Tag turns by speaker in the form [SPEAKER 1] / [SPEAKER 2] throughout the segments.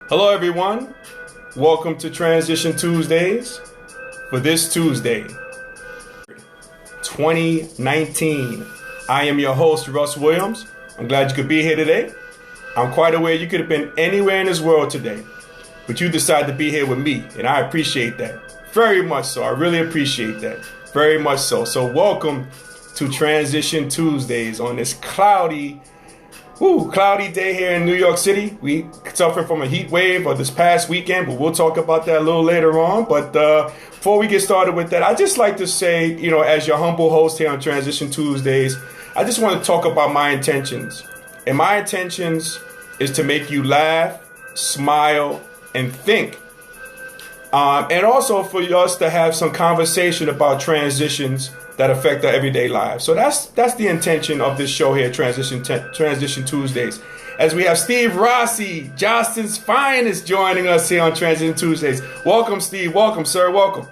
[SPEAKER 1] Hello, everyone. Welcome to Transition Tuesdays for this Tuesday, 2019. I am your host, Russ Williams. I'm glad you could be here today. I'm quite aware you could have been anywhere in this world today, but you decided to be here with me, and I appreciate that very much so. I really appreciate that very much so. So welcome to Transition Tuesdays on this cloudy day here in New York City. We suffered from a heat wave this past weekend, but we'll talk about that a little later on. But before we get started with that, I'd just like to say, as your humble host here on Transition Tuesdays, I just want to talk about my intentions. And my intentions is to make you laugh, smile, and think. And also for us to have some conversation about transitions that affect our everyday lives. So that's the intention of this show here, Transition Tuesdays. As we have Steve Rossi, Johnston's finest, joining us here on Transition Tuesdays. Welcome, Steve. Welcome, sir. Welcome.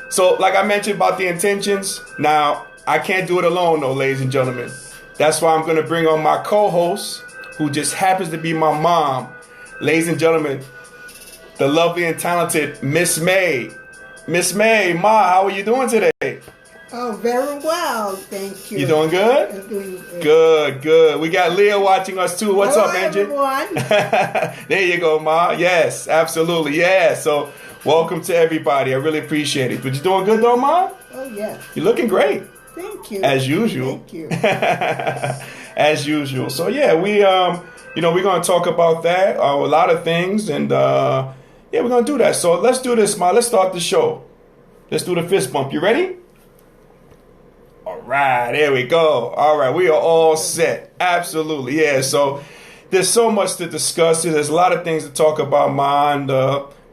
[SPEAKER 1] So, like I mentioned about the intentions, now I can't do it alone, though, ladies and gentlemen. That's why I'm going to bring on my co-host, who just happens to be my mom. Ladies and gentlemen, the lovely and talented Miss May. Miss May, Ma, how are you doing today?
[SPEAKER 2] Oh, very well, thank you.
[SPEAKER 1] You doing good?
[SPEAKER 2] I'm doing good.
[SPEAKER 1] Good. We got Leah watching us too. What's
[SPEAKER 2] Hello,
[SPEAKER 1] up, Angie?
[SPEAKER 2] everyone.
[SPEAKER 1] There you go, Ma. Yes, absolutely. Yeah. So, welcome to everybody. I really appreciate it. But you doing good though, Ma?
[SPEAKER 2] Oh, yes.
[SPEAKER 1] You're looking great.
[SPEAKER 2] Thank you.
[SPEAKER 1] As usual.
[SPEAKER 2] Thank you.
[SPEAKER 1] As usual. So yeah, we're gonna talk about that, a lot of things, and we're gonna do that. So let's do this, Ma. Let's start the show. Let's do the fist bump. You ready? All right, there we go. All right, we are all set. Absolutely, yeah. So there's so much to discuss. There's a lot of things to talk about, Ma. And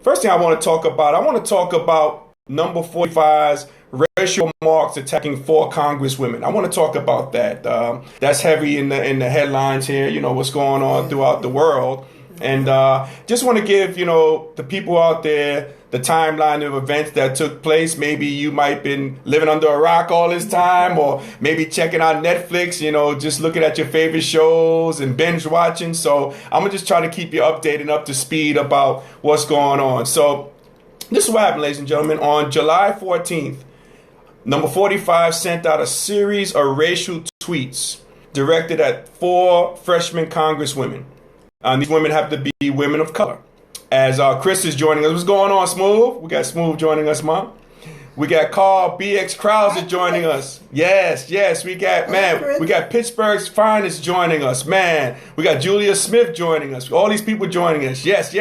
[SPEAKER 1] first thing I want to talk about number 45's racial remarks attacking 4 congresswomen. I want to talk about that. That's heavy in the headlines here. You know what's going on throughout the world, and just want to give the people out there the timeline of events that took place. Maybe you might have been living under a rock all this time, or maybe checking out Netflix, just looking at your favorite shows and binge watching. So I'm going to just try to keep you updated and up to speed about what's going on. So this is what happened, ladies and gentlemen. On July 14th, number 45 sent out a series of racial tweets directed at 4 freshman congresswomen. These women have to be women of color. As Chris is joining us. What's going on, Smooth? We got Smooth joining us, Mom. We got Carl BX Krause joining us. Yes. We got Pittsburgh's finest joining us, man. We got Julia Smith joining us. All these people joining us. Yes,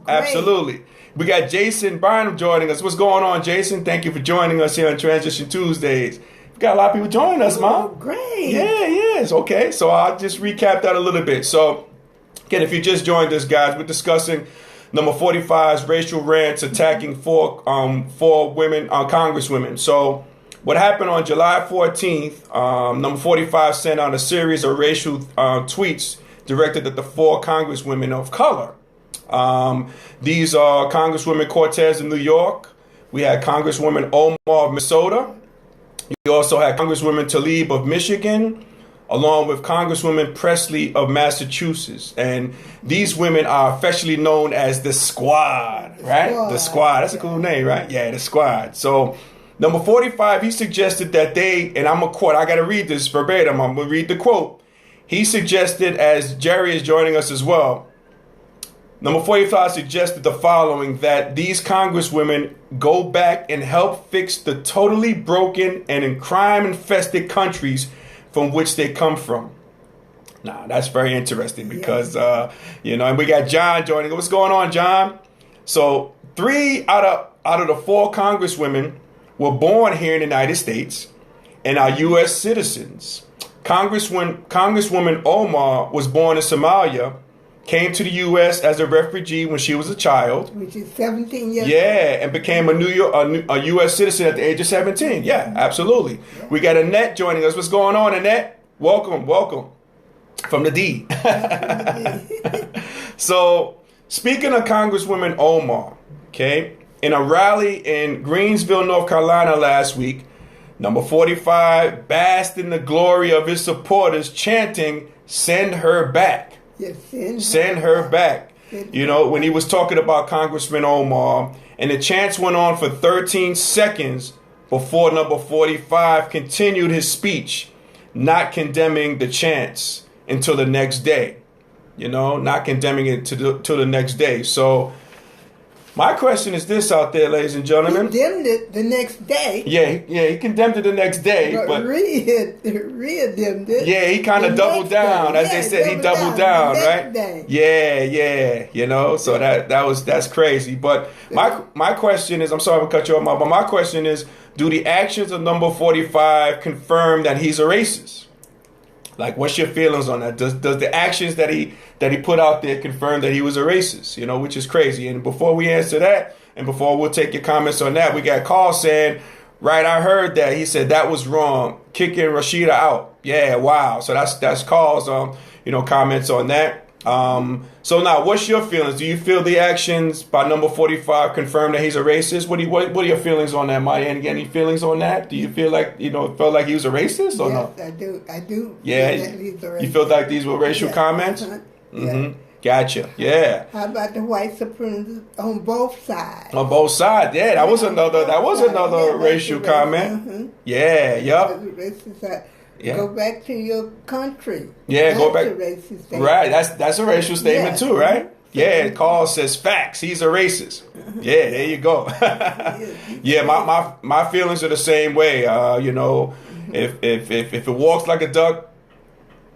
[SPEAKER 1] absolutely. We got Jason Bynum joining us. What's going on, Jason? Thank you for joining us here on Transition Tuesdays. We got a lot of people joining us, Mom.
[SPEAKER 2] Oh, great.
[SPEAKER 1] Yes. Okay, so I'll just recap that a little bit. So, again, if you just joined us, guys, we're discussing number 45's racial rants attacking 4 women, congresswomen. So what happened on July 14th, number 45 sent out a series of racial tweets directed at the 4 congresswomen of color. These are Congresswoman Cortez of New York. We had Congresswoman Omar of Minnesota. You also had Congresswoman Tlaib of Michigan, along with Congresswoman Presley of Massachusetts. And these women are officially known as the Squad, right? The Squad. That's a cool name, right? Yeah, the Squad. So number 45, he suggested that and I'm going to quote, I got to read this verbatim. I'm going to read the quote. He suggested, as Jerry is joining us as well, number 45 suggested the following, that these congresswomen go back and help fix the totally broken and in crime-infested countries from which they come from. Now, that's very interesting because, and we got John joining. What's going on, John? So 3 out of the 4 congresswomen were born here in the United States and are U.S. citizens. Congresswoman Omar was born in Somalia, came to the U.S. as a refugee when she was a child.
[SPEAKER 2] Which is 17 years old.
[SPEAKER 1] Yeah, and became a U.S. citizen at the age of 17. Yeah, absolutely. Yeah. We got Annette joining us. What's going on, Annette? Welcome. From the D. So, speaking of Congresswoman Omar, okay, in a rally in Greensville, North Carolina last week, number 45 basked in the glory of his supporters chanting, "Send her back."
[SPEAKER 2] Yes,
[SPEAKER 1] Send her back. You know, when he was talking about Congressman Omar, and the chants went on for 13 seconds before number 45 continued his speech, not condemning the chants until the next day. You know, not condemning it to the next day. So my question is this out there, ladies and gentlemen.
[SPEAKER 2] He condemned it the next day.
[SPEAKER 1] Yeah, he condemned it the next day. But
[SPEAKER 2] re-condemned it.
[SPEAKER 1] Yeah, he kind of doubled down. As they said, he doubled down, right?
[SPEAKER 2] Day.
[SPEAKER 1] Yeah, you know, so that's crazy. But my question is, I'm sorry to cut you off, but my question is, do the actions of number 45 confirm that he's a racist? Like, what's your feelings on that? Does the actions that he put out there confirm that he was a racist? You know, which is crazy. And before we answer that, and before we'll take your comments on that, we got Carl saying, right, I heard that. He said that was wrong. Kicking Rashida out. Yeah, wow. So that's Carl's comments on that. So now, what's your feelings? Do you feel the actions by number 45 confirm that he's a racist? What are your feelings on that, Maya? Any feelings on that? Do you feel like, felt like he was a racist or no?
[SPEAKER 2] I do.
[SPEAKER 1] Yeah, you felt like these were racial comments? Mm-hmm. Yeah. Gotcha. Yeah.
[SPEAKER 2] How about the white supremacists on both sides?
[SPEAKER 1] On both sides, yeah. That was another racial comment.
[SPEAKER 2] Mm-hmm.
[SPEAKER 1] Yeah. Yup.
[SPEAKER 2] Yeah. Go back to your country.
[SPEAKER 1] Yeah,
[SPEAKER 2] that's
[SPEAKER 1] go back.
[SPEAKER 2] A racist statement.
[SPEAKER 1] Right, that's a racial statement too, right? Yeah, Carl says facts. He's a racist. Yeah, there you go. Yeah, my feelings are the same way. If it walks like a duck,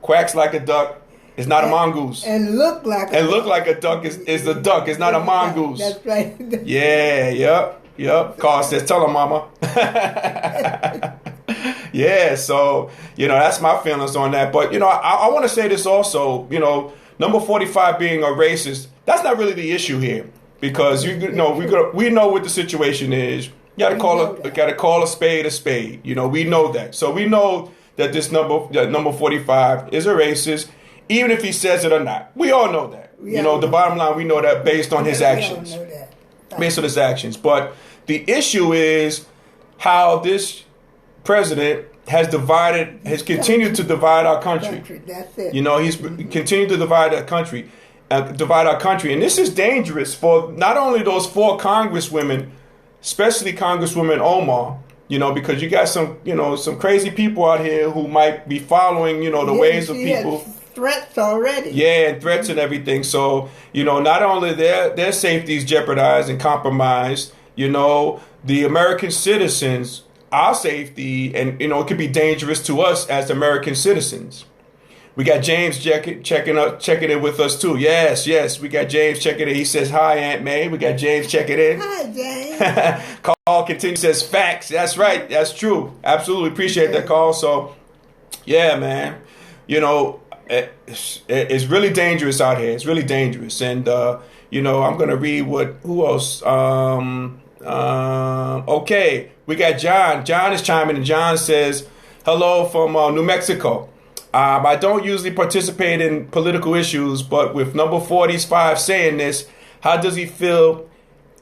[SPEAKER 1] quacks like a duck, it's not a mongoose.
[SPEAKER 2] And look like
[SPEAKER 1] a duck is a duck. It's not a mongoose.
[SPEAKER 2] That's right.
[SPEAKER 1] Yeah, yep. Carl says, tell him, mama. Yeah, so, that's my feelings on that. But, I want to say this also, number 45 being a racist, that's not really the issue here. Because, we know what the situation is. You got to call a spade a spade. We know that. So we know that this number 45 is a racist, even if he says it or not. We all know that. The bottom line, we know that based on his actions.
[SPEAKER 2] We all know that.
[SPEAKER 1] Based on his actions. But the issue is how this president has continued to divide our country.
[SPEAKER 2] That's it.
[SPEAKER 1] He's continued to divide our country. And this is dangerous for not only those 4 congresswomen, especially Congresswoman Omar, because you got some crazy people out here who might be following, the ways of people.
[SPEAKER 2] Threats already.
[SPEAKER 1] Yeah, and threats and everything. So, not only their safety is jeopardized and compromised, the American citizens, our safety, and it could be dangerous to us as American citizens. We got James checking in with us too. Yes, we got James checking in. He says hi, Aunt May. We got James checking in.
[SPEAKER 2] Hi, James.
[SPEAKER 1] Carl continues, says facts. That's right. That's true. Absolutely appreciate that, Carl. So, yeah, man. It's really dangerous out here. It's really dangerous, and I'm gonna read who else. Okay, we got John. John is chiming in. John says, hello from New Mexico. I don't usually participate in political issues, but with number 45 saying this, how does he feel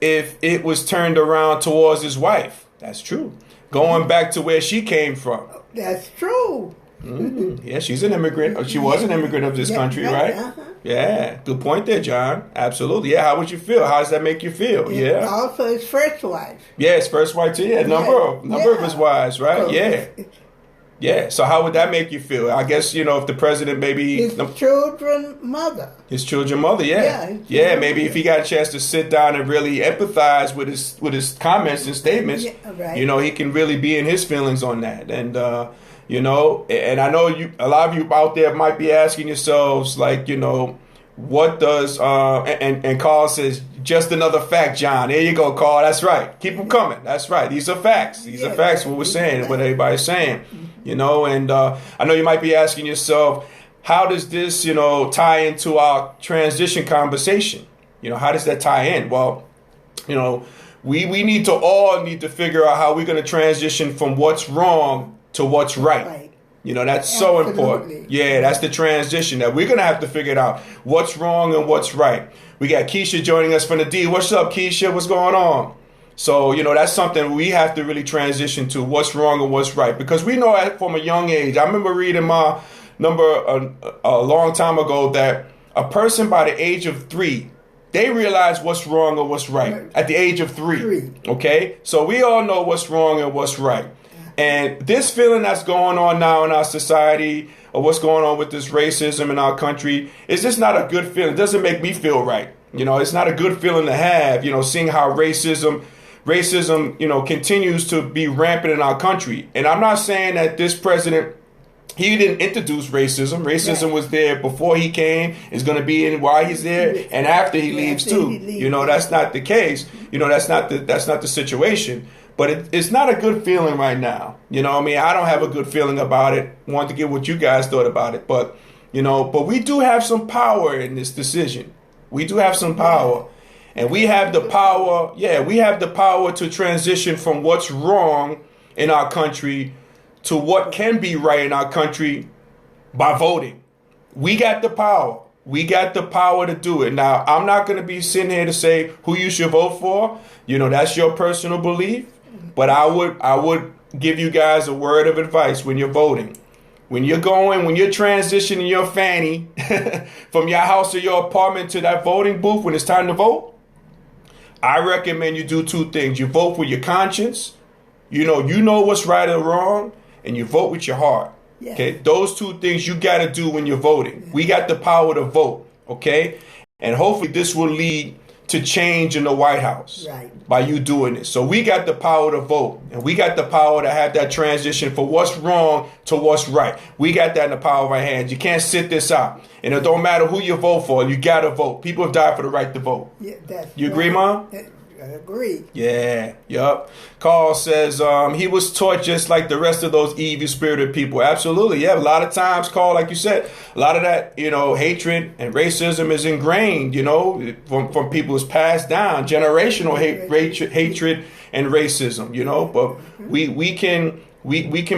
[SPEAKER 1] if it was turned around towards his wife? That's true. Going back to where she came from.
[SPEAKER 2] That's true.
[SPEAKER 1] Yeah, she's an immigrant. She was an immigrant of this country, right? Uh-huh. Yeah, good point there, John. Absolutely. Yeah, how would you feel? How does that make you feel? Yeah.
[SPEAKER 2] Also, his first wife.
[SPEAKER 1] Yeah, his first wife too. Yeah, number of his wives, right? Yeah. So how would that make you feel? I guess if the president maybe
[SPEAKER 2] his children's mother.
[SPEAKER 1] His children's mother, yeah. Maybe if he got a chance to sit down and really empathize with his comments and statements,
[SPEAKER 2] right.
[SPEAKER 1] He can really be in his feelings on that. And and I know a lot of you out there might be asking yourselves, like, what does and Carl says, just another fact, John. There you go, Carl. That's right. Keep them coming. That's right. These are facts. These are facts. What we're saying, what everybody's saying. And I know you might be asking yourself, how does this, tie into our transition conversation? How does that tie in? Well, we need to figure out how we're going to transition from what's wrong to what's right. That's so important. Yeah, that's the transition that we're going to have to figure it out. What's wrong and what's right. We got Keisha joining us from the D. What's up, Keisha? What's going on? So, that's something we have to really transition to, what's wrong and what's right. Because we know from a young age, I remember reading a long time ago that a person by the age of 3 they realize what's wrong or what's right at the age of 3. Okay? So we all know what's wrong and what's right. And this feeling that's going on now in our society, or what's going on with this racism in our country, is just not a good feeling. It doesn't make me feel right. It's not a good feeling to have, seeing how racism, continues to be rampant in our country. And I'm not saying that this president, he didn't introduce racism. Racism was there before he came. It's going to be in while he's there and after he leaves too. That's not the case. That's not the situation. But it's not a good feeling right now. I don't have a good feeling about it. Wanted to get what you guys thought about it. But we do have some power in this decision. We do have some power. And we have the power. Yeah, we have the power to transition from what's wrong in our country to what can be right in our country by voting. We got the power. We got the power to do it. Now, I'm not going to be sitting here to say who you should vote for. That's your personal belief. But I would give you guys a word of advice when you're voting. When you're transitioning your fanny from your house or your apartment to that voting booth when it's time to vote, I recommend you do 2 things. You vote with your conscience. You know what's right or wrong, and you vote with your heart. Yes. Okay, those 2 things you got to do when you're voting. Yes. We got the power to vote. Okay, and hopefully this will lead to change in the White House by you doing this. So we got the power to vote, and we got the power to have that transition for what's wrong to what's right. We got that in the power of our hands. You can't sit this out. And it don't matter who you vote for, you got to vote. People have died for the right to vote. Yeah, you agree, Mom?
[SPEAKER 2] I agree.
[SPEAKER 1] Yeah, yup. Carl says he was taught just like the rest of those evil-spirited people. Absolutely, yeah. A lot of times, Carl, like you said, a lot of that, hatred and racism is ingrained, from people. It's passed down, generational hatred and racism, But we can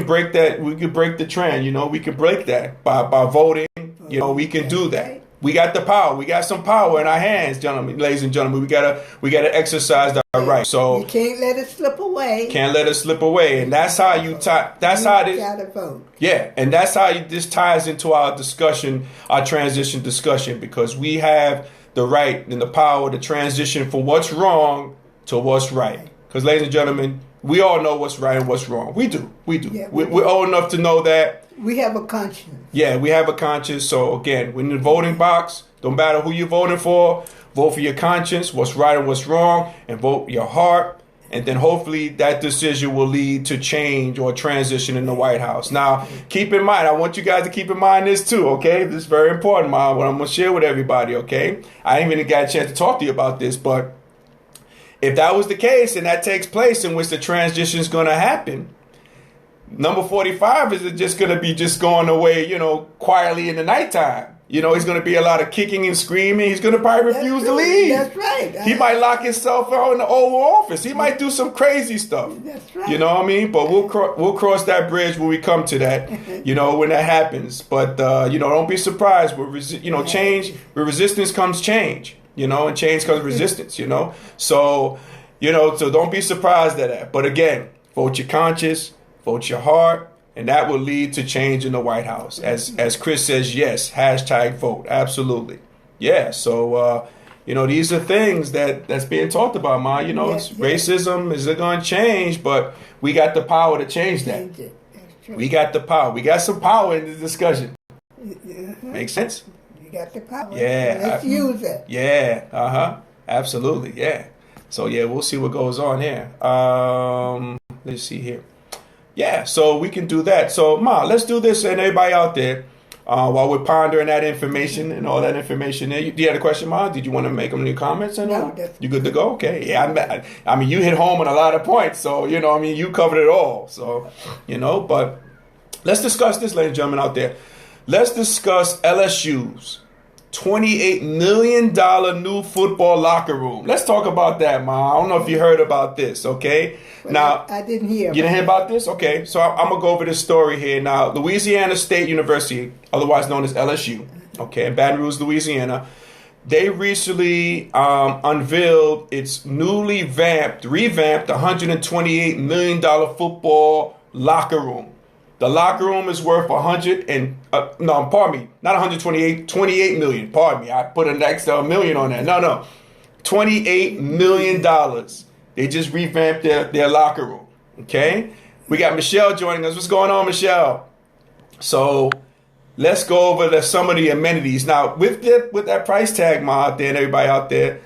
[SPEAKER 1] break that. We can break the trend, We can break that by voting. We can do that. We got the power. We got some power in our hands, ladies and gentlemen. We gotta exercise that right. So
[SPEAKER 2] you can't let it slip away.
[SPEAKER 1] Can't let it slip away, and that's how you That's how this.
[SPEAKER 2] Gotta vote.
[SPEAKER 1] Yeah, and that's how this ties into our discussion, our transition discussion, because we have the right and the power to transition from what's wrong to what's right. Because, ladies and gentlemen, we all know what's right and what's wrong. We do. Yeah, we're old enough to know that.
[SPEAKER 2] We have a conscience.
[SPEAKER 1] Yeah, we have a conscience. So, again, when in the voting box, don't matter who you're voting for, vote for your conscience, what's right and what's wrong, and vote your heart. And then hopefully that decision will lead to change or transition in the White House. Now, keep in mind, I want you guys to keep in mind this too, okay? This is very important, Mom, what I'm going to share with everybody, okay? I ain't even got a chance to talk to you about this, but if that was the case and that takes place in which the transition is going to happen, number 45 is just going to be just going away, quietly in the nighttime. He's going to be a lot of kicking and screaming. He's going to probably refuse to leave.
[SPEAKER 2] That's right.
[SPEAKER 1] He might lock himself out in the Oval Office. He might do some crazy stuff.
[SPEAKER 2] That's right.
[SPEAKER 1] You know what I mean? But we'll cross that bridge when we come to that, when that happens. But, don't be surprised. Change, with resistance comes change, and change comes resistance, So, so don't be surprised at that. But again, vote your conscience, vote your heart, and that will lead to change in the White House. As Chris says, yes, #vote. Absolutely. Yeah, so, these are things that's being talked about, Ma. Racism, is it going to change? But we got the power to change that. We got the power. We got some power in this discussion. Make sense?
[SPEAKER 2] You got the power.
[SPEAKER 1] Yeah.
[SPEAKER 2] Let's use it.
[SPEAKER 1] Yeah, absolutely, yeah. So, yeah, we'll see what goes on here. Let's see here. Yeah, so we can do that. So, Ma, let's do this, and everybody out there, while we're pondering that information and all that information there. Do you have a question, Ma? Did you want to make any comments?
[SPEAKER 2] No.
[SPEAKER 1] You good to go? Okay. Yeah, I mean, you hit home on a lot of points, so, you covered it all. So, but let's discuss this, ladies and gentlemen out there. Let's discuss LSU's $28 million new football locker room. Let's talk about that, Ma. I don't know if you heard about this, okay?
[SPEAKER 2] Well,
[SPEAKER 1] now,
[SPEAKER 2] I didn't hear.
[SPEAKER 1] You didn't hear about this? Okay, so I'm going to go over this story here. Now, Louisiana State University, otherwise known as LSU, okay, in Baton Rouge, Louisiana, they recently unveiled its revamped $128 million football locker room. The locker room is worth $28 million. Pardon me. I put an extra million on that. No. $28 million. They just revamped their locker room. Okay? We got Michelle joining us. What's going on, Michelle? So let's go over some of the amenities. Now, with that price tag, Ma, out there and everybody out there,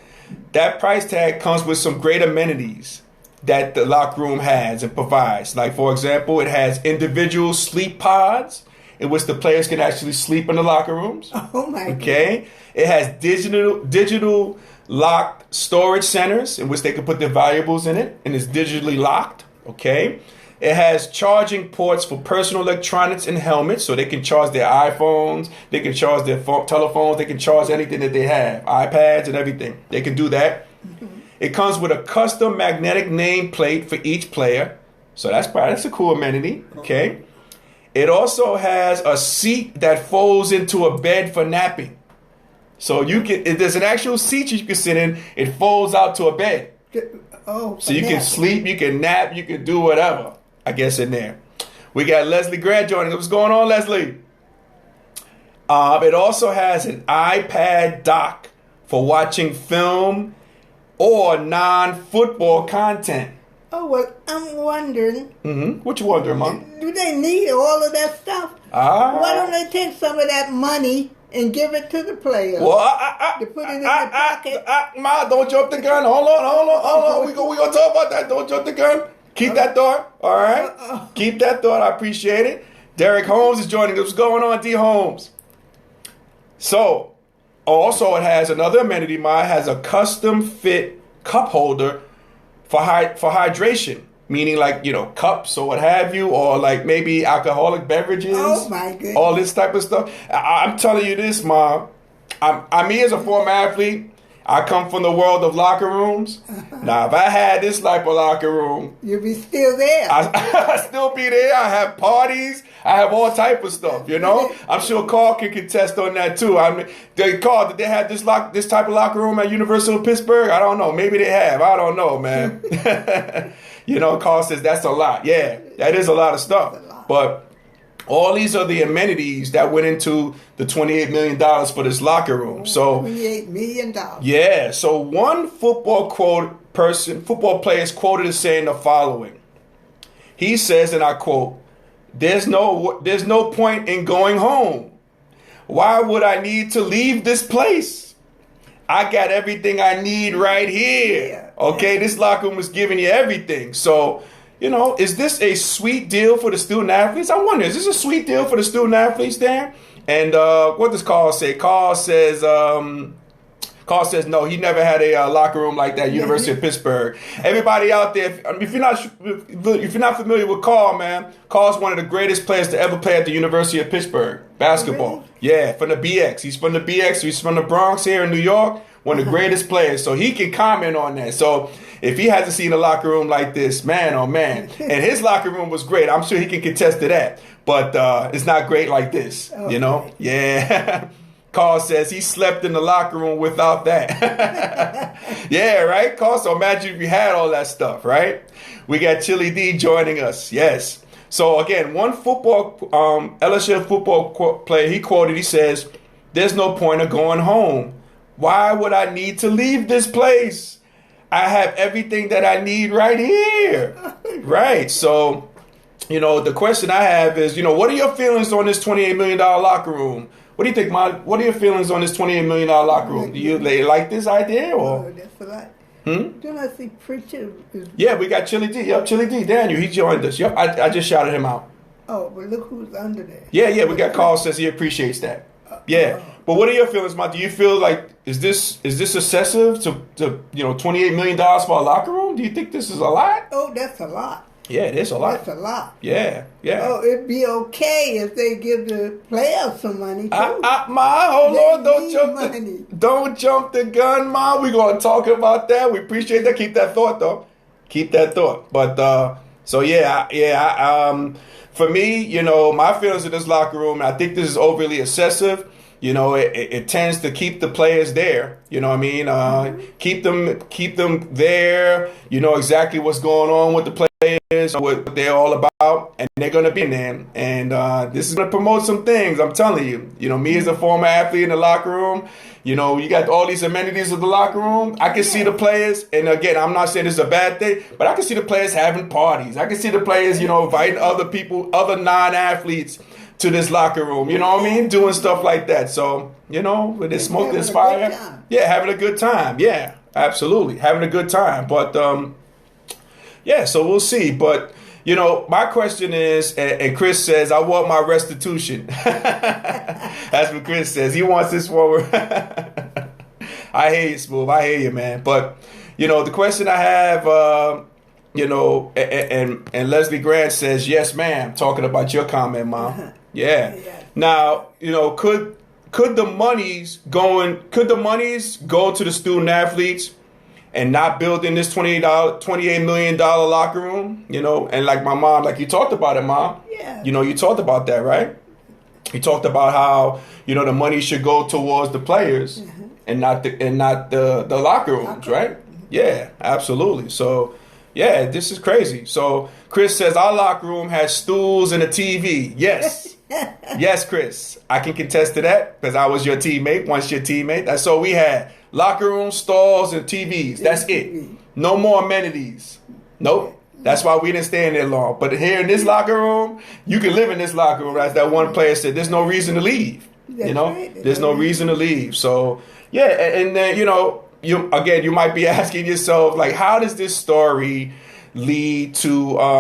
[SPEAKER 1] that price tag comes with some great amenities that the locker room has and provides. Like, for example, it has individual sleep pods in which the players can actually sleep in the locker rooms.
[SPEAKER 2] Oh, my God.
[SPEAKER 1] Okay? It has digital locked storage centers in which they can put their valuables in it, and it's digitally locked. Okay? It has charging ports for personal electronics and helmets, so they can charge their iPhones, they can charge their telephones, they can charge anything that they have, iPads and everything. They can do that. It comes with a custom magnetic nameplate for each player, so that's a cool amenity. Okay. It also has a seat that folds into a bed for napping, so there's an actual seat you can sit in. It folds out to a bed, so you can sleep, you can nap, you can do whatever. I guess in there. We got Leslie Grant joining us. What's going on, Leslie? It also has an iPad dock for watching film or non-football content.
[SPEAKER 2] Oh, well, I'm wondering.
[SPEAKER 1] What you wondering, Mom?
[SPEAKER 2] Do they need all of that stuff? Why don't they take some of that money and give it to the players?
[SPEAKER 1] Well,
[SPEAKER 2] to put it in their pocket?
[SPEAKER 1] Ma, don't jump the gun. Hold on. We gonna talk about that. Don't jump the gun. Keep that thought, all right? Keep that thought. I appreciate it. Derek Holmes is joining us. What's going on, D. Holmes? So, also it has another amenity, Ma. It has a custom fit cup holder for hydration, meaning like, cups or what have you, or like maybe alcoholic beverages.
[SPEAKER 2] Oh, my goodness.
[SPEAKER 1] All this type of stuff. I'm telling you this, Ma. Me as a former athlete, I come from the world of locker rooms. Now, if I had this type of locker room,
[SPEAKER 2] you'd be still there.
[SPEAKER 1] I'd still be there. I have parties. I have all type of stuff, I'm sure Carl can contest on that, too. Carl, did they have this type of locker room at University of Pittsburgh? I don't know. Maybe they have. I don't know, man. Carl says that's a lot. Yeah, that is a lot of stuff. But all these are the amenities that went into the $28 million for this locker room. So
[SPEAKER 2] $28 million.
[SPEAKER 1] Yeah. So one football player is quoted as saying the following. He says, and I quote, "There's no point in going home. Why would I need to leave this place? I got everything I need right here." Okay, this locker room is giving you everything. So, is this a sweet deal for the student athletes? I wonder, is this a sweet deal for the student athletes there? And what does Carl say? Carl says no, he never had a locker room like that at University of Pittsburgh. Everybody out there, if you're not familiar with Carl, man, Carl's one of the greatest players to ever play at the University of Pittsburgh. Basketball.
[SPEAKER 2] Really?
[SPEAKER 1] Yeah, from the BX. He's from the BX. He's from the Bronx here in New York. One of the greatest players. So he can comment on that. So if he hasn't seen a locker room like this, man, oh man. And his locker room was great. I'm sure he can contest to that. But it's not great like this, Yeah. Carl says he slept in the locker room without that. Yeah, right, Carl? So imagine if you had all that stuff, right? We got Chili D joining us. Yes. So again, one LSU football player, he says, "There's no point of going home. Why would I need to leave this place? I have everything that I need right here." Right. So, the question I have is, what are your feelings on this $28 million locker room? What do you think, Ma? What are your feelings on this $28 million locker room? Do you like this idea? Or?
[SPEAKER 2] Oh, that's a lot. Don't I see preacher?
[SPEAKER 1] Yeah, we got Chili D. Yep, Chili D. Daniel, he joined us. Yep, I just shouted him out.
[SPEAKER 2] Oh, but look who's under there.
[SPEAKER 1] Yeah, we got Carl says he appreciates that. Yeah, but what are your feelings, Ma? Do you feel like is this excessive to $28 million for a locker room? Do you think this is a lot?
[SPEAKER 2] Oh, that's a lot.
[SPEAKER 1] Yeah, it is a lot.
[SPEAKER 2] That's a lot.
[SPEAKER 1] Yeah.
[SPEAKER 2] Oh, it'd be okay if they give the players some money too.
[SPEAKER 1] Ma, hold on, don't jump the gun, Ma. We're gonna talk about that. We appreciate that. Keep that thought, though. Keep that thought. But for me, my feelings in this locker room, I think this is overly excessive. It tends to keep the players there. You know what I mean? Keep them there. You know exactly what's going on with the players. players what they're all about, and they're going to be in there. And this is going to promote some things. I'm telling you. You know, me as a former athlete in the locker room, you know, you got all these amenities of the locker room. I can see the players, and again, I'm not saying it's a bad thing, but I can see the players having parties. I can see the players, you know, inviting other people, other non-athletes to this locker room. You know what I mean? Doing stuff like that. So, you know, with this smoke, this fire, yeah, having a good time. Yeah, absolutely, having a good time. But yeah, so we'll see. But you know, my question is, and Chris says, I want my restitution. That's what Chris says. He wants this forward. I hear you, Smooth. I hear you, man. But, you know, the question I have, you know, and Leslie Grant says, yes, ma'am, talking about your comment, Mom. Yeah. Now, you know, could the monies go to the student athletes and not building this $28 million locker room, you know? And like my mom, like you talked about it, Mom.
[SPEAKER 2] Yeah.
[SPEAKER 1] You know, you talked about that, right? You talked about how, you know, the money should go towards the players and not the locker rooms, right? Yeah, absolutely. So, yeah, this is crazy. So Chris says our locker room has stools and a TV. Yes. Yes, Chris. I can contest to that because I was your teammate, once your teammate. That's all we had. Locker room, stalls, and TVs. That's it. No more amenities. Nope. That's why we didn't stay in there long. But here in this locker room, you can live in this locker room. As that one player said, there's no reason to leave. You know, there's no reason to leave. So, yeah, and then, you know, you might be asking yourself, like, how does this story lead to,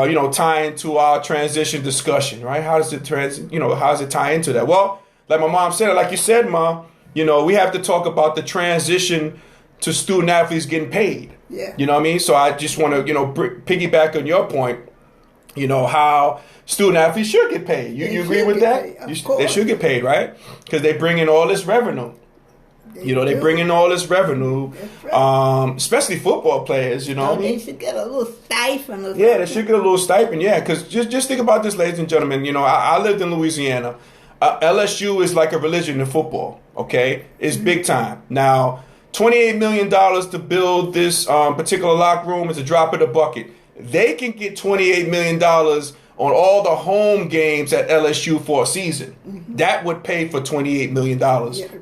[SPEAKER 1] you know, tie into our transition discussion, right? How does it how does it tie into that? Well, like my mom said, like you said, Mom, you know, we have to talk about the transition to student athletes getting paid.
[SPEAKER 2] Yeah.
[SPEAKER 1] You know what I mean? So I just want to, you know, piggyback on your point, you know, how student athletes should get paid. You agree with that? They should get paid, right? Because they bring in all this revenue. They bring in all this revenue, especially football players, you know.
[SPEAKER 2] They should get a little stipend.
[SPEAKER 1] Yeah, they should get a little stipend, yeah. Because just think about this, ladies and gentlemen. You know, I lived in Louisiana. LSU is like a religion in football, okay? It's big time. Now, $28 million to build this particular locker room is a drop in the bucket. They can get $28 million on all the home games at LSU for a season. That would pay for $28 million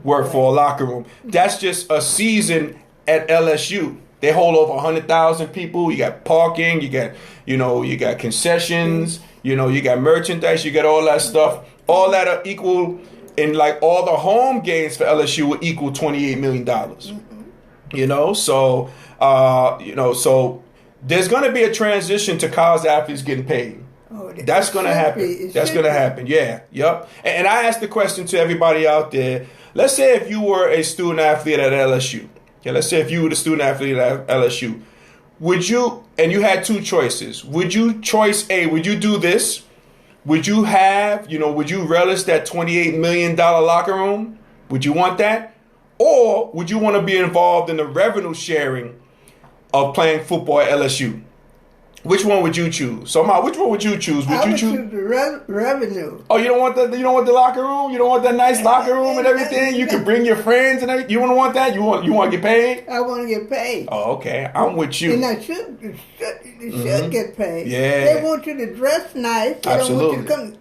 [SPEAKER 1] worth for a locker room. That's just a season at LSU. They hold over 100,000 people. You got parking, you got concessions, you got merchandise, you got all that stuff. All that are equal, in like all the home games for LSU would equal $28 million. You know, so so there's going to be a transition to college athletes getting paid. That's going to happen. That's going to happen. Yeah. Yep. And I asked the question to everybody out there. Let's say if you were a student athlete at LSU. Okay, let's say if you were the student athlete at LSU. Would you, and you had two choices. Would you choice A, would you do this? Would you would you relish that $28 million locker room? Would you want that? Or would you want to be involved in the revenue sharing of playing football at LSU? Which one would you choose? So, Ma, which one would you choose?
[SPEAKER 2] I would choose the revenue.
[SPEAKER 1] Oh, you don't want the locker room? You don't want that nice locker room and everything? You can bring your friends and everything? You don't want that? You want to get paid?
[SPEAKER 2] I want to get paid.
[SPEAKER 1] Oh, okay. I'm with you.
[SPEAKER 2] And I should get paid.
[SPEAKER 1] Yeah.
[SPEAKER 2] They want you to dress nice. They
[SPEAKER 1] Absolutely.
[SPEAKER 2] don't want you to come.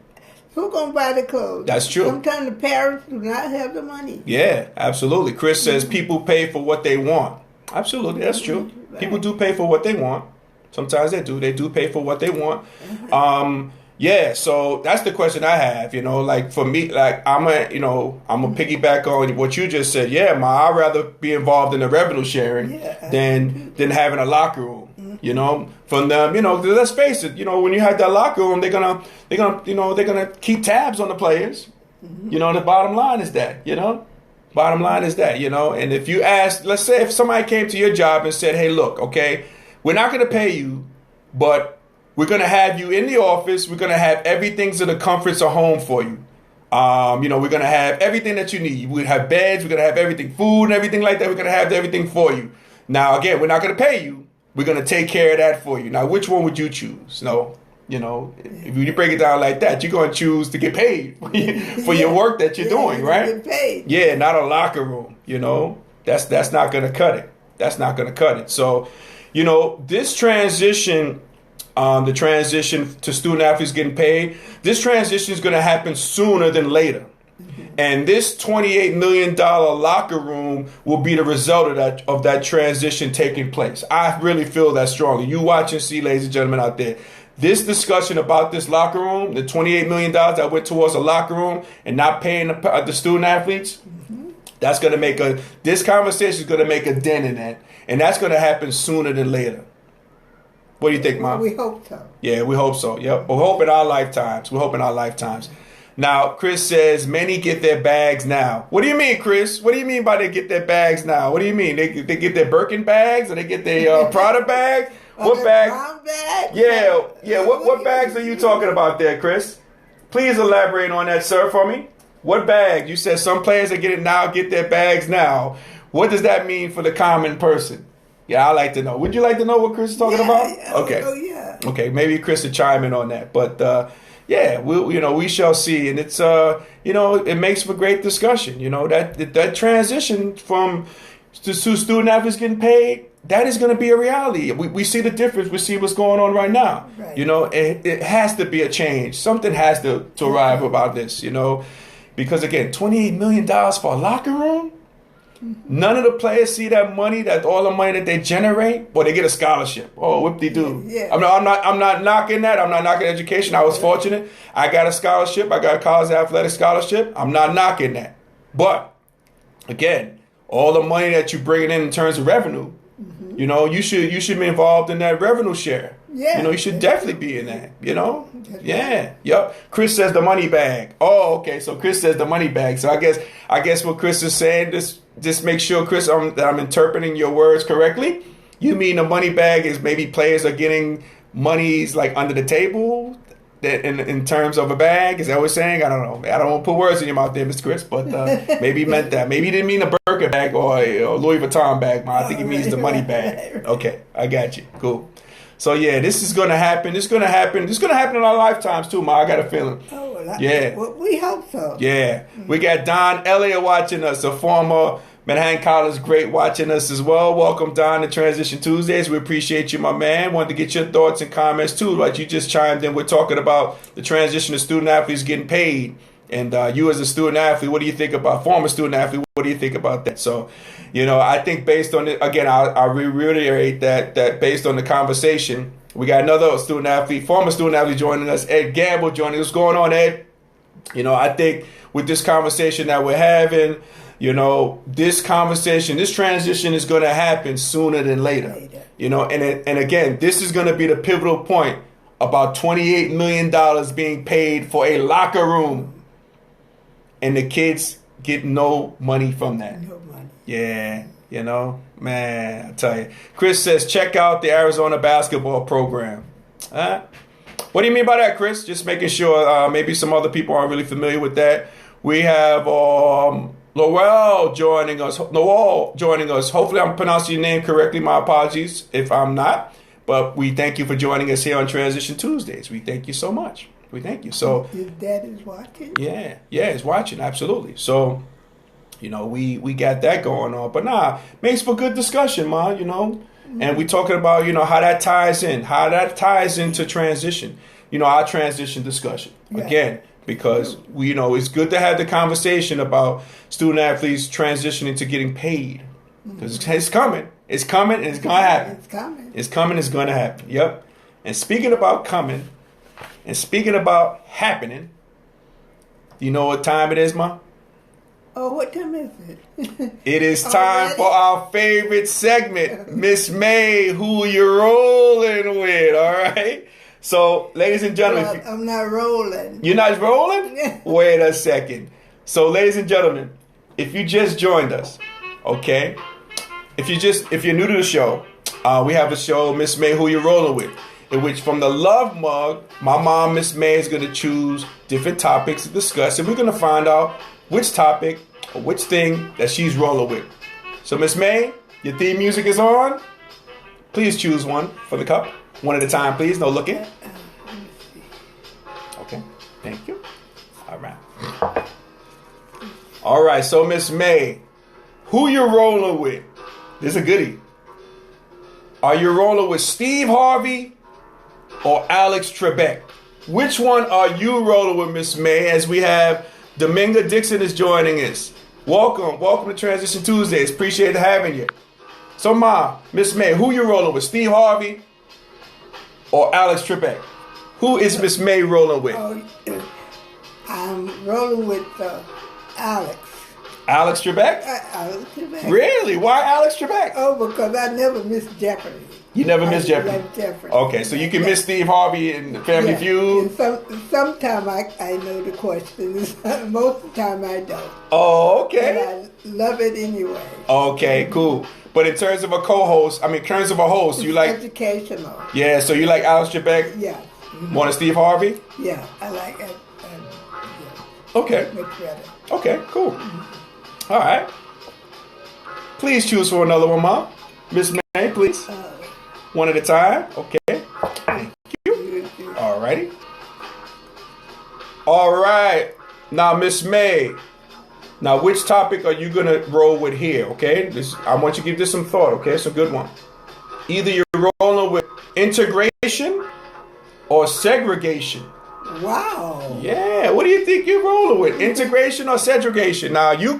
[SPEAKER 2] Who's going to buy the clothes?
[SPEAKER 1] That's true.
[SPEAKER 2] Sometimes the parents do not have the money.
[SPEAKER 1] Yeah, absolutely. Chris says people pay for what they want. Absolutely, that's true. Right. People do pay for what they want. Sometimes they do. They do pay for what they want. Yeah, so that's the question I have. You know, like for me, like I'm a piggyback on what you just said. Yeah, I'd rather be involved in the revenue sharing than having a locker room. You know, from them. You know, let's face it. You know, when you have that locker room, they're gonna keep tabs on the players. You know, the bottom line is that. You know, bottom line is that. You know, and if you ask, let's say if somebody came to your job and said, "Hey, look, okay, we're not going to pay you, but we're going to have you in the office. We're going to have everything to the comforts of home for you. We're going to have everything that you need. We're going to have beds. We're going to have everything, food and everything like that. We're going to have everything for you. Now, again, we're not going to pay you. We're going to take care of that for you. Now, which one would you choose? No, if you break it down like that, you're going to choose to get paid for your work that you're doing, right?
[SPEAKER 2] Get paid.
[SPEAKER 1] Yeah, not a locker room. That's not going to cut it. That's not going to cut it. So, this transition the transition to student athletes getting paid. This transition is going to happen sooner than later. And this $28 million locker room will be the result of that transition taking place. I really feel that strongly. You watch and see, ladies and gentlemen out there. This discussion about this locker room, the $28 million that went towards a locker room and not paying the student athletes, that's going to this conversation is going to make a dent in that. And that's going to happen sooner than later. What do you think, Mom?
[SPEAKER 2] We hope so.
[SPEAKER 1] Yeah, we hope so. Yep. We're hoping our lifetimes. We're hoping our lifetimes. Now, Chris says many get their bags now. What do you mean, Chris? What do you mean by they get their bags now? What do you mean? They get their Birkin bags or they get their Prada bags? What bags? Yeah. What bags are you talking about there, Chris? Please elaborate on that, sir, for me. What bag? You said some players that get their bags now. What does that mean for the common person? Yeah, I like to know. Would you like to know what Chris is talking about?
[SPEAKER 2] Yeah.
[SPEAKER 1] Okay.
[SPEAKER 2] Oh, yeah.
[SPEAKER 1] Okay, maybe Chris will chime in on that. But yeah, we shall see, and it's it makes for great discussion. That transition from to student athletes getting paid, that is going to be a reality. We see the difference. We see what's going on right now.
[SPEAKER 2] Right.
[SPEAKER 1] It has to be a change. Something has to arrive about this. Because again, $28 million for a locker room. None of the players see that money, all the money that they generate, they get a scholarship. Oh, whoop-de-doo.
[SPEAKER 2] Yeah.
[SPEAKER 1] I'm not knocking that. I'm not knocking education. I was fortunate. I got a scholarship. I got a college athletic scholarship. I'm not knocking that. But again, all the money that you bring in terms of revenue, you should be involved in that revenue share.
[SPEAKER 2] Yeah.
[SPEAKER 1] You should definitely be in that. Yeah. Yep. Chris says the money bag. Oh, okay. So Chris says the money bag. So I guess what Chris is saying, just make sure, Chris, that I'm interpreting your words correctly. You mean the money bag is maybe players are getting monies like under the table that in terms of a bag? Is that what you're saying? I don't know. I don't want to put words in your mouth there, Mr. Chris, but maybe he meant that. Maybe he didn't mean a Birkin bag or a Louis Vuitton bag, man. I think he means the money bag. Okay, I got you. Cool. So yeah, this is going to happen. This is going to happen. This is going to happen in our lifetimes too, Ma. I got a feeling.
[SPEAKER 2] Oh, well,
[SPEAKER 1] yeah.
[SPEAKER 2] Well, we hope so.
[SPEAKER 1] Yeah. We got Don Elliott watching us, a former Manhattan College great watching us as well. Welcome, Don, to Transition Tuesdays. We appreciate you, my man. Wanted to get your thoughts and comments too. Like you just chimed in. We're talking about the transition of student athletes getting paid. And you as a student athlete, what do you think about former student athlete? What do you think about that? So, I think based on it, again, I'll reiterate that based on the conversation, we got another student athlete, former student athlete joining us, Ed Gamble joining us. What's going on, Ed? I think with this conversation that we're having, this conversation, this transition is going to happen sooner than later. And again, this is going to be the pivotal point about $28 million being paid for a locker room. And the kids get no money from that.
[SPEAKER 2] No money.
[SPEAKER 1] Yeah, man, I tell you. Chris says, check out the Arizona basketball program. What do you mean by that, Chris? Just making sure maybe some other people aren't really familiar with that. We have Lowell joining us. Hopefully I'm pronouncing your name correctly. My apologies if I'm not. But we thank you for joining us here on Transition Tuesdays. We thank you so much. We thank you. So
[SPEAKER 2] your dad is watching?
[SPEAKER 1] Yeah, he's watching, absolutely. So, we got that going on. But makes for good discussion, Ma, And we talking about, how that ties into transition. Our transition discussion.
[SPEAKER 2] Right.
[SPEAKER 1] Again, because it's good to have the conversation about student athletes transitioning to getting paid. Because it's coming. It's coming and it's gonna happen. It's coming, it's gonna happen. Yep. And speaking about coming, and speaking about happening, do you know what time it is, Ma?
[SPEAKER 2] Oh, what time is it?
[SPEAKER 1] It is time for our favorite segment, Miss May, who you rolling with, all right? So, ladies and gentlemen.
[SPEAKER 2] I'm not rolling.
[SPEAKER 1] You're not rolling? Wait a second. So, ladies and gentlemen, if you just joined us, okay? If you're new to the show, we have a show, Miss May, who you rolling with? In which from the Love Mug, my mom, Miss May, is going to choose different topics to discuss. And we're going to find out which topic or which thing that she's rolling with. So, Miss May, your theme music is on. Please choose one for the cup. One at a time, please. No looking. Okay. Thank you. All right. All right. So, Miss May, who you rolling with? This is a goodie. Are you rolling with Steve Harvey or Alex Trebek? Which one are you rolling with, Miss May, as we have Dominga Dixon is joining us? Welcome to Transition Tuesdays. Appreciate having you. So, Ma, Miss May, who you rolling with, Steve Harvey or Alex Trebek? Who is Miss May rolling with?
[SPEAKER 2] I'm rolling with Alex.
[SPEAKER 1] Alex Trebek?
[SPEAKER 2] Alex Trebek.
[SPEAKER 1] Really? Why Alex Trebek?
[SPEAKER 2] Oh, because I never miss Jeopardy.
[SPEAKER 1] You never miss Jeopardy?
[SPEAKER 2] I love Jeopardy.
[SPEAKER 1] Okay, so you can miss Steve Harvey and Family Feud?
[SPEAKER 2] Sometimes I know the questions. Most of the time I don't.
[SPEAKER 1] Oh, okay.
[SPEAKER 2] But I love it anyway.
[SPEAKER 1] Okay, cool. But in terms of a co-host, in terms of a host, you like...
[SPEAKER 2] Educational.
[SPEAKER 1] Yeah, so you like Alex Trebek?
[SPEAKER 2] Yeah.
[SPEAKER 1] Mm-hmm. More than Steve Harvey?
[SPEAKER 2] Yeah, I like it.
[SPEAKER 1] Yeah. Okay.
[SPEAKER 2] Much better.
[SPEAKER 1] Okay, cool. Mm-hmm. All right. Please choose for another one, Mom. Miss May, please. One at a time. Okay. Thank you. All righty. All right. Now, Miss May. Now, which topic are you going to roll with here, okay? I want you to give this some thought, okay? It's a good one. Either you're rolling with integration or segregation.
[SPEAKER 2] Wow.
[SPEAKER 1] Yeah. What do you think you're rolling with? Integration or segregation? Now, your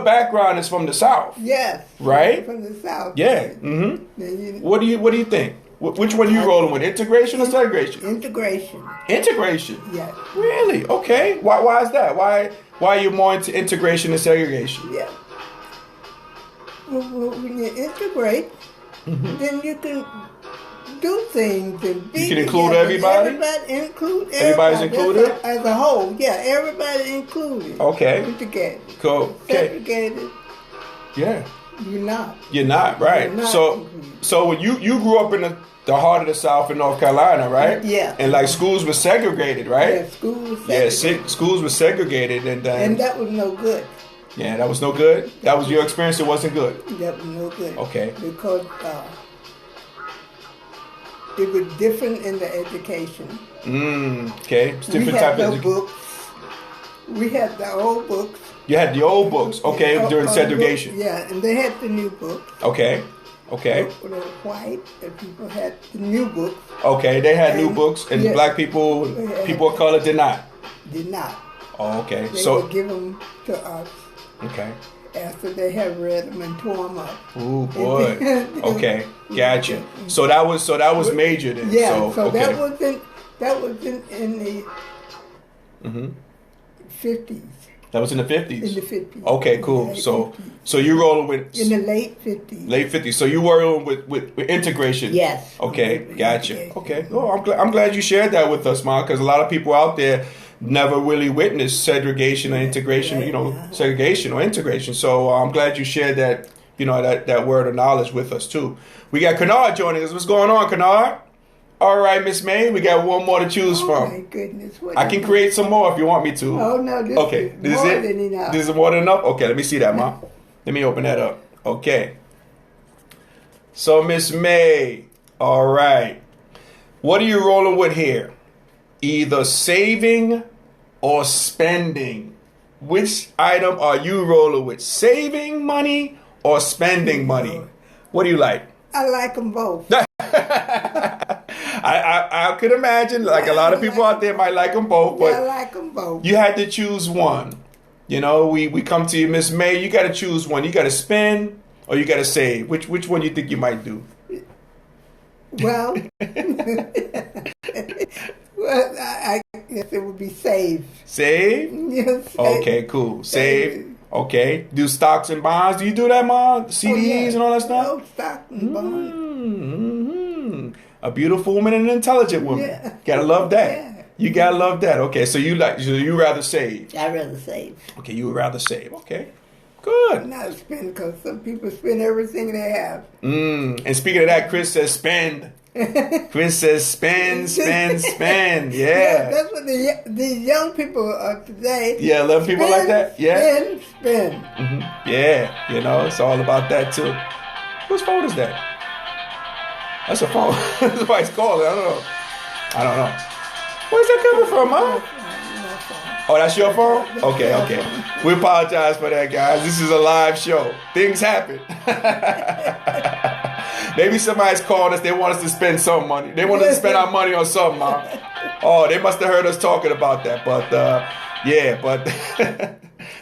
[SPEAKER 1] background is from the South.
[SPEAKER 2] Yes.
[SPEAKER 1] Right?
[SPEAKER 2] From the South.
[SPEAKER 1] Yeah. Mm-hmm. What do you think? Which one are you rolling with? Integration or segregation?
[SPEAKER 2] Integration.
[SPEAKER 1] Integration?
[SPEAKER 2] Yes.
[SPEAKER 1] Really? Okay. Why is that? Why are you more into integration and segregation?
[SPEAKER 2] Yeah. Well, when you integrate, then you can do things and be.
[SPEAKER 1] You can include everybody? Everybody's included?
[SPEAKER 2] As a whole, yeah. Everybody included.
[SPEAKER 1] Okay.
[SPEAKER 2] Together.
[SPEAKER 1] Cool. Okay.
[SPEAKER 2] Segregated.
[SPEAKER 1] Yeah.
[SPEAKER 2] You're not.
[SPEAKER 1] You're not, right.
[SPEAKER 2] You're not
[SPEAKER 1] So when you grew up in the heart of the South in North Carolina, right?
[SPEAKER 2] Yeah.
[SPEAKER 1] And like schools were segregated, right?
[SPEAKER 2] Yeah, schools were segregated.
[SPEAKER 1] Yeah, schools were segregated. And
[SPEAKER 2] that was no good.
[SPEAKER 1] Yeah, that was no good? That was your experience, it wasn't good?
[SPEAKER 2] That was no good.
[SPEAKER 1] Okay.
[SPEAKER 2] Because it was different in the education.
[SPEAKER 1] Okay. It's different type of education.
[SPEAKER 2] Books. We had the old books.
[SPEAKER 1] You had the old books, okay, during segregation.
[SPEAKER 2] Yeah, and they had the new books.
[SPEAKER 1] Okay.
[SPEAKER 2] They were white, and people had the new books.
[SPEAKER 1] Okay, they had new books, and black people of color did not.
[SPEAKER 2] Did not.
[SPEAKER 1] Oh, okay.
[SPEAKER 2] They would give them to us.
[SPEAKER 1] Okay.
[SPEAKER 2] After they had read them and tore them up.
[SPEAKER 1] Ooh, boy. Okay, gotcha. So that was major then.
[SPEAKER 2] Yeah. So
[SPEAKER 1] okay.
[SPEAKER 2] that was in the 50s.
[SPEAKER 1] That was in the 50s?
[SPEAKER 2] In the 50s.
[SPEAKER 1] Okay, cool. So you rolling with...
[SPEAKER 2] In the late 50s.
[SPEAKER 1] Late 50s. So you rolling with integration?
[SPEAKER 2] Yes.
[SPEAKER 1] Okay, gotcha. Okay. Oh, I'm glad you shared that with us, Ma, because a lot of people out there never really witnessed segregation or integration, segregation or integration. So I'm glad you shared that, that word of knowledge with us, too. We got Kennard joining us. What's going on, Kennard? All right, Miss May, we got one more to choose from.
[SPEAKER 2] Oh, my goodness.
[SPEAKER 1] I can create some more if you want me to.
[SPEAKER 2] Oh, no, this is more than enough.
[SPEAKER 1] This is more than enough? Okay, let me see that, Ma. Let me open that up. Okay. So, Miss May, all right. What are you rolling with here? Either saving or spending. Which item are you rolling with? Saving money or spending money? What do you like?
[SPEAKER 2] I like them both.
[SPEAKER 1] I could imagine, like a lot of people out there might like them both, but
[SPEAKER 2] I like them both.
[SPEAKER 1] You had to choose one. We come to you, Miss May. You got to choose one. You got to spend or you got to save. Which one you think you might do?
[SPEAKER 2] Well, I guess it would be save.
[SPEAKER 1] Save?
[SPEAKER 2] Yes.
[SPEAKER 1] Okay, cool. Save. Okay. Do stocks and bonds? Do you do that, Mom? CDs and all that stuff?
[SPEAKER 2] No, stocks and bonds.
[SPEAKER 1] Mm-hmm. A beautiful woman and an intelligent woman.
[SPEAKER 2] Yeah.
[SPEAKER 1] Gotta love that.
[SPEAKER 2] Yeah.
[SPEAKER 1] You gotta love that. Okay, so you rather save.
[SPEAKER 2] I'd rather save.
[SPEAKER 1] Okay, you would rather save. Okay. Good.
[SPEAKER 2] Not spend, because some people spend everything they have.
[SPEAKER 1] And speaking of that, Chris says spend. Chris says spend. Yeah.
[SPEAKER 2] That's what these young people are today.
[SPEAKER 1] Yeah, love people like that. Yeah.
[SPEAKER 2] Spend.
[SPEAKER 1] Mm-hmm. Yeah, it's all about that too. Whose phone is that? That's a phone. Somebody's calling. I don't know. Where's that coming from, Mom? Oh, that's your phone? Okay. We apologize for that, guys. This is a live show. Things happen. Maybe somebody's calling us. They want us to spend some money. They want us to spend our money on something, Ma. Oh, they must have heard us talking about that. But yeah, but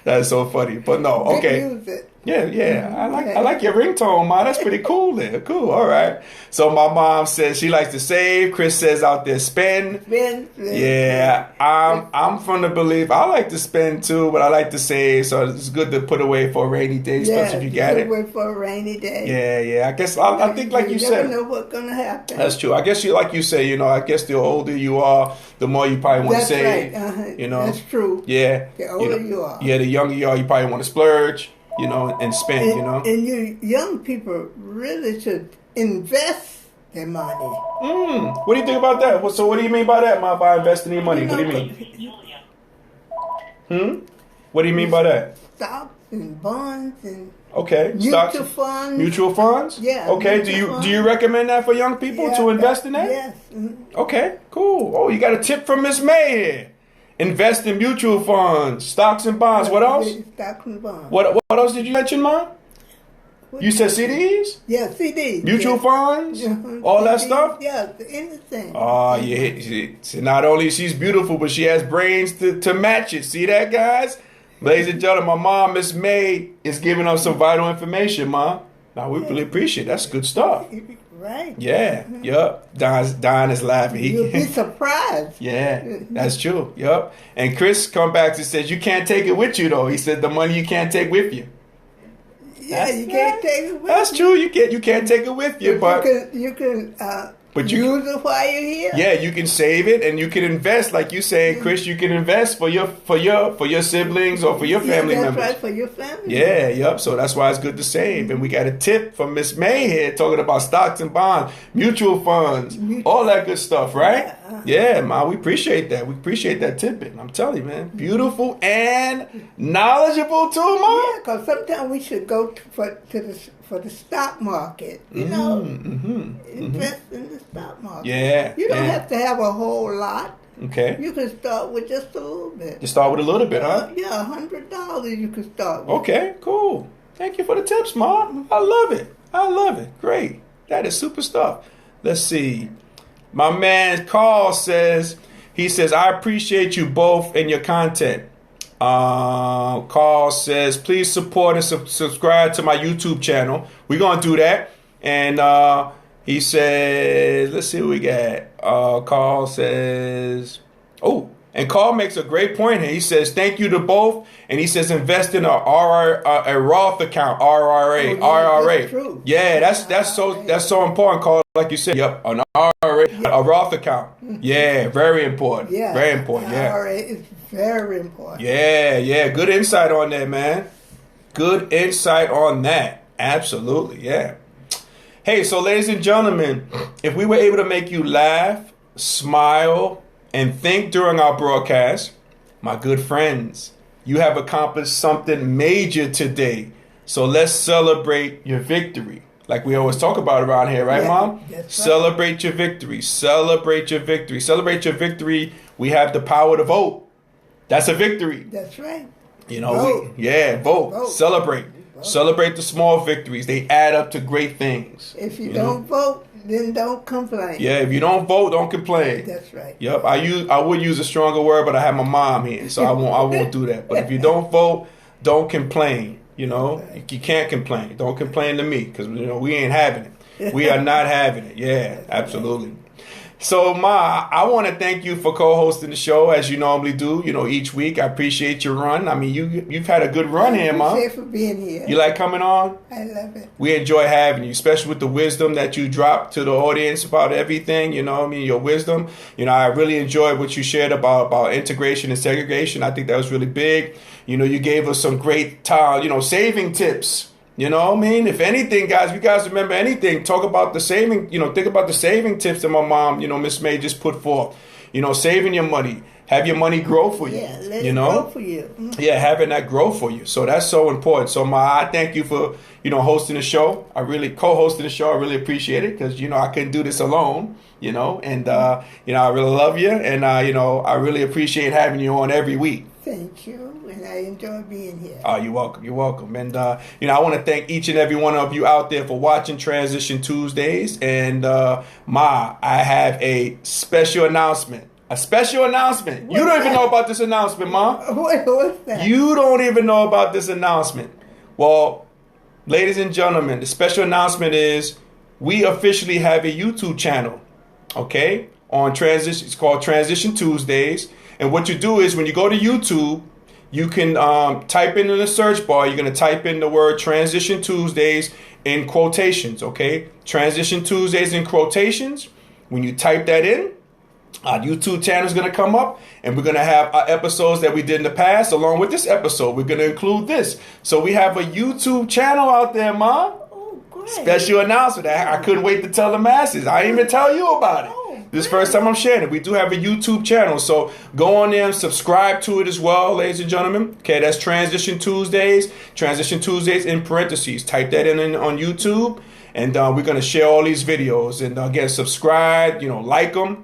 [SPEAKER 1] that's so funny. But no, okay.
[SPEAKER 2] Use it.
[SPEAKER 1] Yeah. I like your ringtone, Ma. That's pretty cool there. Cool. All right. So my mom says she likes to save. Chris says out there spend. Yeah. I'm from the belief I like to spend too, but I like to save. So it's good to put away for a rainy day, especially if you got it.
[SPEAKER 2] Put away for a rainy day.
[SPEAKER 1] Yeah. I guess I think like you said.
[SPEAKER 2] You never know what's gonna happen.
[SPEAKER 1] That's true. I guess like you say, I guess the older you are, the more you probably want to save.
[SPEAKER 2] Right. That's true.
[SPEAKER 1] Yeah.
[SPEAKER 2] The older you are.
[SPEAKER 1] Yeah. The younger you are, you probably want to splurge. And spend,
[SPEAKER 2] And you young people really should invest their money.
[SPEAKER 1] What do you think about that? So what do you mean by that, Ma, by investing your money? What do you mean? What do you mean by that?
[SPEAKER 2] Stocks and bonds and
[SPEAKER 1] mutual
[SPEAKER 2] funds.
[SPEAKER 1] Mutual funds?
[SPEAKER 2] Yeah.
[SPEAKER 1] Okay. Do you recommend that for young people to invest in that?
[SPEAKER 2] Yes.
[SPEAKER 1] Okay, cool. Oh, you got a tip from Miss May here. Invest in mutual funds, stocks and bonds. What else?
[SPEAKER 2] Stocks and bonds.
[SPEAKER 1] What else did you mention, Mom? You said CDs?
[SPEAKER 2] Yeah, CDs.
[SPEAKER 1] Mutual funds? All that stuff?
[SPEAKER 2] Yeah, anything.
[SPEAKER 1] Oh, yeah. Not only she's beautiful, but she has brains to match it. See that, guys? Ladies and gentlemen, my mom, Miss May, is giving us some vital information, Mom. Now, we really appreciate it. That's good stuff.
[SPEAKER 2] Right.
[SPEAKER 1] Yeah. Yup. Don is laughing.
[SPEAKER 2] You'll be surprised.
[SPEAKER 1] Yeah, that's true. Yup. And Chris come back and says, you can't take it with you, though. He said the money you can't take with you.
[SPEAKER 2] Yeah, you can't take it with you.
[SPEAKER 1] That's true. You can't take it with you, but
[SPEAKER 2] you can
[SPEAKER 1] But
[SPEAKER 2] use it while you're here.
[SPEAKER 1] Yeah, you can save it and you can invest, like you saying, Chris. You can invest for your siblings or for your family members.
[SPEAKER 2] That's right, for your family.
[SPEAKER 1] Yeah, yep. So that's why it's good to save. And we got a tip from Miss May here talking about stocks and bonds, mutual funds, all that good stuff, right? Yeah, Ma, we appreciate that. We appreciate that tidbit. I'm telling you, man, beautiful and knowledgeable too, Ma.
[SPEAKER 2] Yeah, because sometimes we should go for the stock market, invest in the stock market.
[SPEAKER 1] Yeah.
[SPEAKER 2] You don't have to have a whole lot.
[SPEAKER 1] Okay.
[SPEAKER 2] You can start with just a little bit.
[SPEAKER 1] Just start with a little bit, huh?
[SPEAKER 2] Yeah, $100 you can start with.
[SPEAKER 1] Okay, cool. Thank you for the tips, Ma. I love it. Great. That is super stuff. Let's see. My man Carl says, I appreciate you both and your content. Carl says, please support and subscribe to my YouTube channel. We're going to do that. And he says, let's see what we got. Carl says, and Carl makes a great point here. He says, thank you to both. And he says, invest in a Roth account, RRA.
[SPEAKER 2] That's true.
[SPEAKER 1] Yeah, that's so important, Carl. Like you said, yep, an RRA, a Roth account. Yeah, very important.
[SPEAKER 2] Yeah,
[SPEAKER 1] very important. Yeah,
[SPEAKER 2] RRA is very important.
[SPEAKER 1] Yeah. Good insight on that, man. Good insight on that. Absolutely, yeah. Hey, so ladies and gentlemen, if we were able to make you laugh, smile, and think during our broadcast, my good friends, you have accomplished something major today. So let's celebrate your victory. Like we always talk about around here, right, Mom?
[SPEAKER 2] That's right.
[SPEAKER 1] Celebrate your victory. Celebrate your victory. Celebrate your victory. We have the power to vote. That's a victory.
[SPEAKER 2] That's right.
[SPEAKER 1] Vote. Vote. Celebrate. Vote. Celebrate the small victories. They add up to great things.
[SPEAKER 2] If you don't vote, then don't complain.
[SPEAKER 1] Yeah, if you don't vote, don't complain.
[SPEAKER 2] That's right.
[SPEAKER 1] Yep. I would use a stronger word, but I have my mom here, so I won't do that. But if you don't vote, don't complain. You can't complain. Don't complain to me because we ain't having it. We are not having it. Yeah, absolutely. So, Ma, I want to thank you for co-hosting the show as you normally do, each week. I appreciate your run. I mean, you've had a good run here, Ma.
[SPEAKER 2] Thank you for being here.
[SPEAKER 1] You like coming on?
[SPEAKER 2] I love it.
[SPEAKER 1] We enjoy having you, especially with the wisdom that you drop to the audience about everything, your wisdom. I really enjoyed what you shared about integration and segregation. I think that was really big. You gave us some great, saving tips. If anything, guys, if you guys remember anything, talk about the saving, think about the saving tips that my mom, Miss May just put forth. Saving your money. Have your money grow for you.
[SPEAKER 2] Yeah, let it grow for you. Mm-hmm.
[SPEAKER 1] Yeah, having that grow for you. So that's so important. So, Ma, I thank you for, hosting the show. I really co-hosting the show. I really appreciate it because, I couldn't do this alone, and, I really love you. And, I really appreciate having you on every week.
[SPEAKER 2] Thank you. And I enjoy being here.
[SPEAKER 1] Oh, you're welcome. You're welcome. And, I want to thank each and every one of you out there for watching Transition Tuesdays. And, I have a special announcement. A special announcement. You don't even know about this announcement, Ma.
[SPEAKER 2] What's that?
[SPEAKER 1] You don't even know about this announcement. Well, ladies and gentlemen, the special announcement is we officially have a YouTube channel, okay, on Transition. It's called Transition Tuesdays. And what you do is when you go to YouTube, you can type in the search bar. You're going to type in the word Transition Tuesdays in quotations, okay? Transition Tuesdays in quotations. When you type that in, our YouTube channel is going to come up, and we're going to have our episodes that we did in the past along with this episode. We're going to include this. So we have a YouTube channel out there, Ma.
[SPEAKER 2] Oh, great.
[SPEAKER 1] Special announcement. I couldn't wait to tell the masses. I didn't even tell you about it. This is the first time I'm sharing it. We do have a YouTube channel, so go on there and subscribe to it as well, ladies and gentlemen. Okay, that's Transition Tuesdays. Transition Tuesdays in parentheses. Type that in on YouTube, and we're going to share all these videos. And again, subscribe, like them,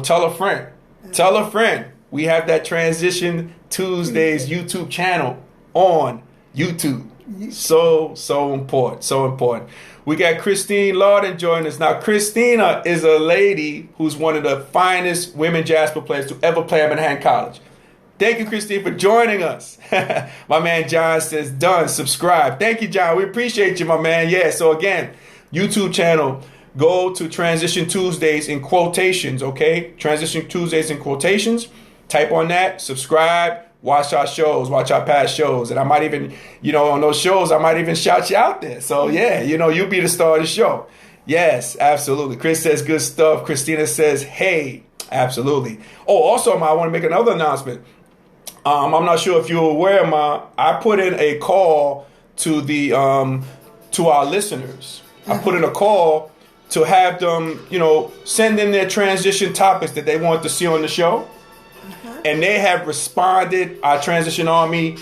[SPEAKER 1] tell a friend. Tell a friend. We have that Transition Tuesdays YouTube channel on YouTube. So important. So important. We got Christine Lawden joining us. Now, Christina is a lady who's one of the finest women Jasper players to ever play at Manhattan College. Thank you, Christine, for joining us. My man John says, done, subscribe. Thank you, John. We appreciate you, my man. Yeah, so again, YouTube channel, go to Transition Tuesdays in quotations, okay? Transition Tuesdays in quotations. Type on that, subscribe. Watch our shows, watch our past shows. And I might even, on those shows, I might even shout you out there. So, yeah, you'll be the star of the show. Yes, absolutely. Chris says good stuff. Christina says, hey, absolutely. Oh, also, Ma, I want to make another announcement. I'm not sure if you're aware, Ma, I put in a call to the to our listeners. I put in a call to have them, send in their transition topics that they want to see on the show. And they have responded, our Transition Army,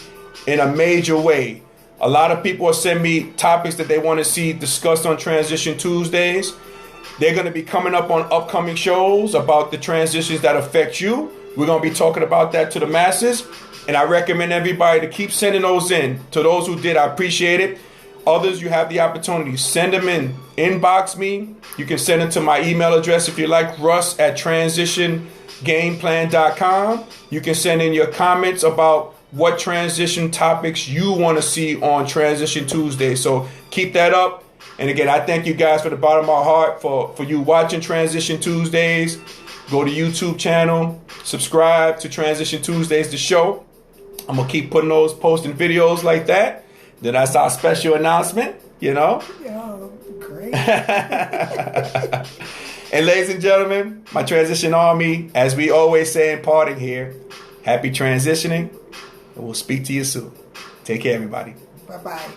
[SPEAKER 1] in a major way. A lot of people are sending me topics that they want to see discussed on Transition Tuesdays. They're going to be coming up on upcoming shows about the transitions that affect you. We're going to be talking about that to the masses. And I recommend everybody to keep sending those in. To those who did, I appreciate it. Others, you have the opportunity. Send them in. Inbox me. You can send it to my email address if you like, russ@transitiongameplan.com. You can send in your comments about what transition topics you want to see on Transition Tuesday. So keep that up. And again, I thank you guys from the bottom of my heart for you watching Transition Tuesdays. Go to YouTube channel, subscribe to Transition Tuesdays, the show. I'm going to keep posting videos like that. Then that's our special announcement,
[SPEAKER 2] Oh, great.
[SPEAKER 1] And ladies and gentlemen, my Transition Army, as we always say in parting here, happy transitioning, and we'll speak to you soon. Take care, everybody.
[SPEAKER 2] Bye-bye.